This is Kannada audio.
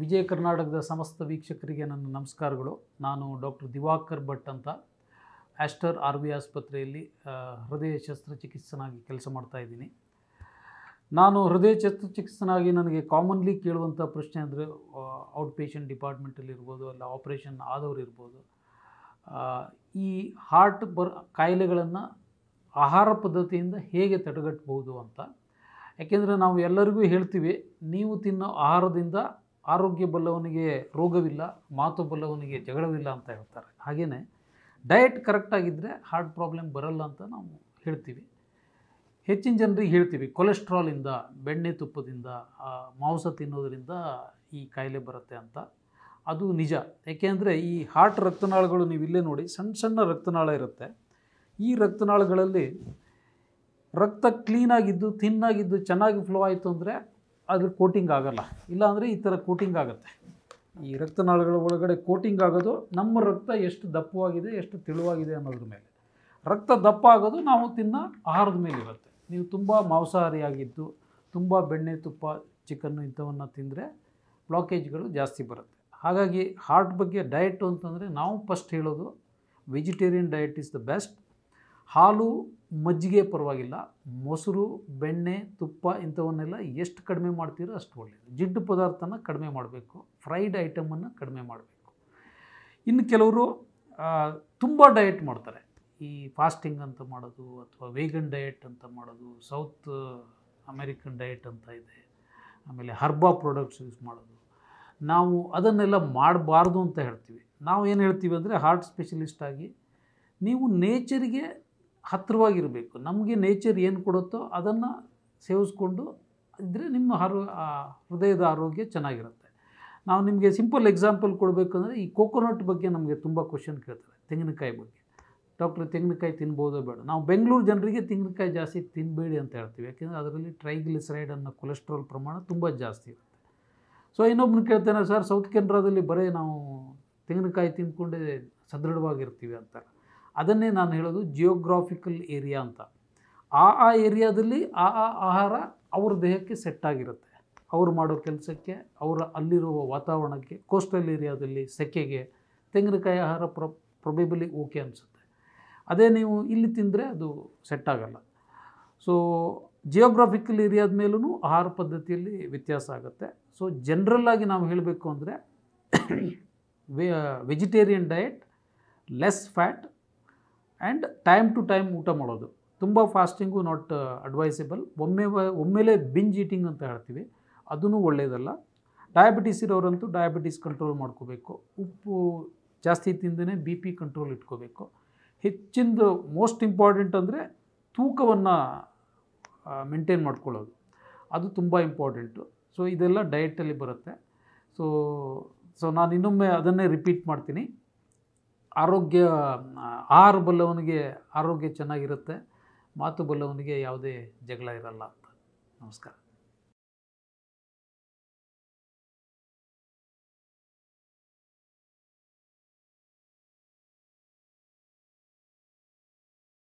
ವಿಜಯ ಕರ್ನಾಟಕದ ಸಮಸ್ತ ವೀಕ್ಷಕರಿಗೆ ನನ್ನ ನಮಸ್ಕಾರಗಳು. ನಾನು ಡಾಕ್ಟರ್ ದಿವಾಕರ್ ಭಟ್ ಅಂತ ಆಸ್ಟರ್ RV ಆಸ್ಪತ್ರೆಯಲ್ಲಿ ಹೃದಯ ಶಸ್ತ್ರಚಿಕಿತ್ಸಕನಾಗಿ ಕೆಲಸ ಮಾಡ್ತಾ ಇದ್ದೀನಿ. ನಾನು ಹೃದಯ ಶಸ್ತ್ರಚಿಕಿತ್ಸಕನಾಗಿ ನನಗೆ ಕಾಮನ್ಲಿ ಕೇಳುವಂಥ ಪ್ರಶ್ನೆ ಅಂದರೆ ಔಟ್ ಪೇಷಂಟ್ ಡಿಪಾರ್ಟ್ಮೆಂಟಲ್ಲಿ ಇರ್ಬೋದು, ಅಲ್ಲ ಆಪ್ರೇಷನ್ ಆದವರು ಇರ್ಬೋದು, ಈ ಹಾರ್ಟ್ ಕಾಯಿಲೆಗಳನ್ನು ಆಹಾರ ಪದ್ಧತಿಯಿಂದ ಹೇಗೆ ತಡೆಗಟ್ಟಬಹುದು ಅಂತ. ಯಾಕೆಂದರೆ ನಾವು ಎಲ್ಲರಿಗೂ ಹೇಳ್ತೀವಿ, ನೀವು ತಿನ್ನೋ ಆಹಾರದಿಂದ ಆರೋಗ್ಯ ಬಲ್ಲವನಿಗೆ ರೋಗವಿಲ್ಲ, ಮಾತು ಬಲ್ಲವನಿಗೆ ಜಗಳವಿಲ್ಲ ಅಂತ ಹೇಳ್ತಾರೆ. ಹಾಗೆಯೇ ಡಯಟ್ ಕರೆಕ್ಟಾಗಿದ್ದರೆ ಹಾರ್ಟ್ ಪ್ರಾಬ್ಲಮ್ ಬರಲ್ಲ ಅಂತ ನಾವು ಹೇಳ್ತೀವಿ. ಹೆಚ್ಚಿನ ಜನರಿಗೆ ಹೇಳ್ತೀವಿ ಕೊಲೆಸ್ಟ್ರಾಲಿಂದ, ಬೆಣ್ಣೆ ತುಪ್ಪದಿಂದ, ಮಾಂಸ ತಿನ್ನೋದರಿಂದ ಈ ಕಾಯಿಲೆ ಬರುತ್ತೆ ಅಂತ. ಅದು ನಿಜ. ಏಕೆಂದರೆ ಈ ಹಾರ್ಟ್ ರಕ್ತನಾಳಗಳು ನೀವು ಇಲ್ಲೇ ನೋಡಿ, ಸಣ್ಣ ಸಣ್ಣ ರಕ್ತನಾಳ ಇರುತ್ತೆ. ಈ ರಕ್ತನಾಳಗಳಲ್ಲಿ ರಕ್ತ ಕ್ಲೀನಾಗಿದ್ದು ಥಿನ್ನಾಗಿದ್ದು ಚೆನ್ನಾಗಿ ಫ್ಲೋ ಆಯಿತು ಅಂದರೆ ಅದ್ರ ಕೋಟಿಂಗ್ ಆಗೋಲ್ಲ. ಇಲ್ಲಾಂದರೆ ಈ ಥರ ಕೋಟಿಂಗ್ ಆಗುತ್ತೆ. ಈ ರಕ್ತನಾಳಗಳ ಒಳಗಡೆ ಕೋಟಿಂಗ್ ಆಗೋದು ನಮ್ಮ ರಕ್ತ ಎಷ್ಟು ದಪ್ಪವಾಗಿದೆ, ಎಷ್ಟು ತೆಳುವಾಗಿದೆ ಅನ್ನೋದ್ರ ಮೇಲೆ. ರಕ್ತ ದಪ್ಪ ಆಗೋದು ನಾವು ತಿನ್ನೋ ಆಹಾರದ ಮೇಲೆ ಇರುತ್ತೆ. ನೀವು ತುಂಬ ಮಾಂಸಾಹಾರಿಯಾಗಿದ್ದು, ತುಂಬ ಬೆಣ್ಣೆ ತುಪ್ಪ ಚಿಕನ್ನು ಇಂಥವನ್ನು ತಿಂದರೆ ಬ್ಲಾಕೇಜ್ಗಳು ಜಾಸ್ತಿ ಬರುತ್ತೆ. ಹಾಗಾಗಿ ಹಾರ್ಟ್ ಬಗ್ಗೆ ಡಯಟು ಅಂತಂದರೆ ನಾವು ಫಸ್ಟ್ ಹೇಳೋದು vegetarian diet is the best. ಹಾಲು ಮಜ್ಜಿಗೆ ಪರವಾಗಿಲ್ಲ, ಮೊಸರು ಬೆಣ್ಣೆ ತುಪ್ಪ ಇಂಥವನ್ನೆಲ್ಲ ಎಷ್ಟು ಕಡಿಮೆ ಮಾಡ್ತೀರೋ ಅಷ್ಟು ಒಳ್ಳೆಯದು. ಜಿಡ್ಡು ಪದಾರ್ಥನ ಕಡಿಮೆ ಮಾಡಬೇಕು, ಫ್ರೈಡ್ ಐಟಮನ್ನು ಕಡಿಮೆ ಮಾಡಬೇಕು. ಇನ್ನು ಕೆಲವರು ತುಂಬ ಡಯಟ್ ಮಾಡ್ತಾರೆ. ಈ ಫಾಸ್ಟಿಂಗ್ ಅಂತ ಮಾಡೋದು, ಅಥವಾ ವೇಗನ್ ಡಯಟ್ ಅಂತ ಮಾಡೋದು, ಸೌತ್ ಅಮೇರಿಕನ್ ಡಯಟ್ ಅಂತ ಇದೆ, ಆಮೇಲೆ ಹರ್ಬಾ ಪ್ರಾಡಕ್ಟ್ಸ್ ಯೂಸ್ ಮಾಡೋದು. ನಾವು ಅದನ್ನೆಲ್ಲ ಮಾಡಬಾರ್ದು ಅಂತ ಹೇಳ್ತೀವಿ. ನಾವು ಏನು ಹೇಳ್ತೀವಿ ಅಂದರೆ, ಹಾರ್ಟ್ ಸ್ಪೆಷಲಿಸ್ಟ್ ಆಗಿ ನೀವು ನೇಚರಿಗೆ ಹತ್ತಿರವಾಗಿರಬೇಕು. ನಮಗೆ ನೇಚರ್ ಏನು ಕೊಡುತ್ತೋ ಅದನ್ನು ಸೇವಿಸ್ಕೊಂಡು ಇದ್ದರೆ ನಿಮ್ಮ ಹೃದಯದ ಆರೋಗ್ಯ ಚೆನ್ನಾಗಿರುತ್ತೆ. ನಾವು ನಿಮಗೆ ಸಿಂಪಲ್ ಎಕ್ಸಾಂಪಲ್ ಕೊಡಬೇಕಂದ್ರೆ, ಈ ಕೋಕೋನಟ್ ಬಗ್ಗೆ ನಮಗೆ ತುಂಬ ಕ್ವಶನ್ ಕೇಳ್ತಾರೆ. ತೆಂಗಿನಕಾಯಿ ಬಗ್ಗೆ, ಡಾಕ್ಟ್ರ್ ತೆಂಗಿನಕಾಯಿ ತಿನ್ಬೋದೋ ಬೇಡ. ನಾವು ಬೆಂಗಳೂರು ಜನರಿಗೆ ತೆಂಗಿನಕಾಯಿ ಜಾಸ್ತಿ ತಿನ್ನಬೇಡಿ ಅಂತ ಹೇಳ್ತೀವಿ. ಯಾಕೆಂದರೆ ಅದರಲ್ಲಿ ಟ್ರೈಗ್ಲಿಸರೈಡ್ ಅನ್ನೋ ಕೊಲೆಸ್ಟ್ರಾಲ್ ಪ್ರಮಾಣ ತುಂಬ ಜಾಸ್ತಿ ಇರುತ್ತೆ. ಸೊ ಇನ್ನೊಬ್ಬನು ಕೇಳ್ತಾನೆ, ಸರ್ ಸೌತ್ ಕೆನರಾದಲ್ಲಿ ಬರೀ ನಾವು ತೆಂಗಿನಕಾಯಿ ತಿಂದ್ಕೊಂಡೇ ಸದೃಢವಾಗಿರ್ತೀವಿ ಅಂತಾರೆ. ಅದನ್ನೇ ನಾನು ಹೇಳೋದು ಜಿಯೋಗ್ರಾಫಿಕಲ್ ಏರಿಯಾ ಅಂತ. ಆ ಏರಿಯಾದಲ್ಲಿ ಆ ಆಹಾರ ಅವ್ರ ದೇಹಕ್ಕೆ ಸೆಟ್ ಆಗಿರುತ್ತೆ. ಅವರು ಮಾಡೋ ಕೆಲಸಕ್ಕೆ, ಅವರ ಅಲ್ಲಿರುವ ವಾತಾವರಣಕ್ಕೆ. ಕೋಸ್ಟಲ್ ಏರಿಯಾದಲ್ಲಿ ಸೆಕೆಗೆ ತೆಂಗಿನಕಾಯಿ ಆಹಾರ ಪ್ರೊಬೇಬಲಿ ಓಕೆ ಅನಿಸುತ್ತೆ. ಅದೇ ನೀವು ಇಲ್ಲಿ ತಿಂದರೆ ಅದು ಸೆಟ್ ಆಗಲ್ಲ. ಸೊ ಜಿಯೋಗ್ರಾಫಿಕಲ್ ಏರಿಯಾದ ಮೇಲೂ ಆಹಾರ ಪದ್ಧತಿಯಲ್ಲಿ ವ್ಯತ್ಯಾಸ ಆಗುತ್ತೆ. ಸೊ ಜನರಲ್ಲಾಗಿ ನಾವು ಹೇಳಬೇಕು ಅಂದರೆ vegetarian diet, less fat and time to time ಊಟ ಮಾಡೋದು. ತುಂಬ ಫಾಸ್ಟಿಂಗು ನಾಟ್ ಅಡ್ವೈಸೇಬಲ್. ಒಮ್ಮೆಲೇ ಬಿಂಜ್ ಈಟಿಂಗ್ ಅಂತ ಹೇಳ್ತೀವಿ, ಅದೂ ಒಳ್ಳೆಯದಲ್ಲ. ಡಯಾಬಿಟೀಸ್ ಇರೋರಂತೂ ಡಯಾಬಿಟೀಸ್ ಕಂಟ್ರೋಲ್ ಮಾಡ್ಕೋಬೇಕು. ಉಪ್ಪು ಜಾಸ್ತಿ ತಿಂದೇ BP ಕಂಟ್ರೋಲ್ ಇಟ್ಕೋಬೇಕು. ಹೆಚ್ಚಿಂದು ಮೋಸ್ಟ್ ಇಂಪಾರ್ಟೆಂಟ್ ಅಂದರೆ ತೂಕವನ್ನು ಮೇಂಟೈನ್ ಮಾಡ್ಕೊಳ್ಳೋದು, ಅದು ತುಂಬ ಇಂಪಾರ್ಟೆಂಟು. ಸೊ ಇದೆಲ್ಲ ಡಯಟಲ್ಲಿ ಬರುತ್ತೆ. ಸೊ ನಾನು ಇನ್ನೊಮ್ಮೆ ಅದನ್ನೇ ರಿಪೀಟ್ ಮಾಡ್ತೀನಿ. ಆಹಾರ ಬಲ್ಲವನಿಗೆ ಆರೋಗ್ಯ ಚೆನ್ನಾಗಿರುತ್ತೆ, ಮಾತು ಬಲ್ಲವನಿಗೆ ಯಾವುದೇ ಜಗಳ ಇರಲ್ಲ ಅಂತ. ನಮಸ್ಕಾರ.